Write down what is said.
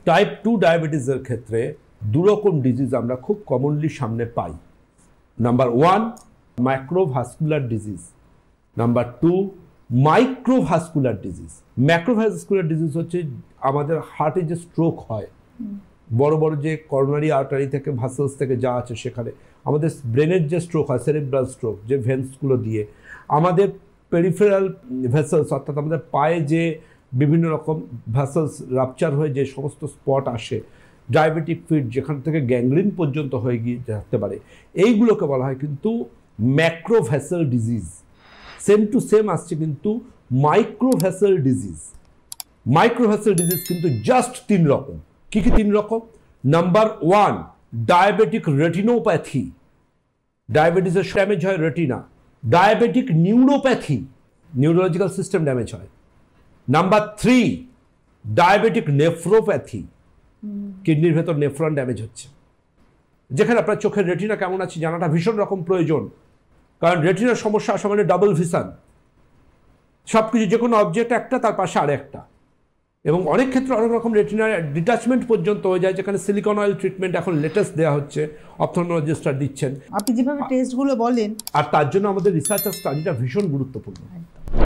Type 2 ডায়াবেটিসের ক্ষেত্রে দুরকম ডিজিজ আমরা খুব কমনলি সামনে পাই। Number 1 macrovascular disease, number 2 microvascular disease. Macrovascular disease হচ্ছে আমাদের হার্টে যে স্ট্রোক হয়, বড় বড় যে করোনারি আর্টারি থেকে ভাসেলস থেকে যা আছে সেখানে, আমাদের ব্রেনের যে স্ট্রোক হয় সেরিব্রাল স্ট্রোক, যে ভেন্সগুলো দিয়ে আমাদের পেরিফেরাল ভেসেলস অর্থাৎ আমাদের পায়ে যে বিভিন্ন রকম ভেসেলস রাপচার হয়ে যে সমস্ত স্পট আসে, ডায়াবেটিক ফিট যেখান থেকে গ্যাংগ্রিন পর্যন্ত হয়ে গিয়ে যেতে পারে, এইগুলোকে বলা হয় কিন্তু ম্যাক্রোভেসেল ডিজিজ। সেম টু সেম আসছে কিন্তু মাইক্রোভেসেল ডিজিজ। মাইক্রোভেসেল ডিজিজ কিন্তু জাস্ট 3 রকম। কি কি 3 রকম? নাম্বার 1 ডায়াবেটিক রেটিনোপ্যাথি, ডায়াবেটিসের ড্যামেজ হয় retina. Diabetic neuropathy, neurological system damage হয়। নাম্বার 3 ডায়াবেটিক নেফ্রোপ্যাথি, কিডনির ভেতর নেফ্রন ড্যামেজ হচ্ছে। যেখানে আপনার চোখের রেটিনা কেমন আছে জানাটা ভীষণ রকম প্রয়োজন, কারণ রেটিনার সমস্যা আসা মানে ডাবল ভিশন, সব কিছু যে কোনো অবজেক্ট একটা তার পাশে আরেকটা, এবং অনেক ক্ষেত্রে অনেক রকম রেটিনার ডিটাচমেন্ট পর্যন্ত হয়ে যায়, যেখানে সিলিকন অয়েল ট্রিটমেন্ট এখন লেটেস্ট দেওয়া হচ্ছে, অপথলমোলজিস্টরা দিচ্ছেন। আপনি যেভাবে টেস্টগুলো বলেন, আর তার জন্য আমাদের রিসার্চ আর স্টাডিটা ভীষণ গুরুত্বপূর্ণ।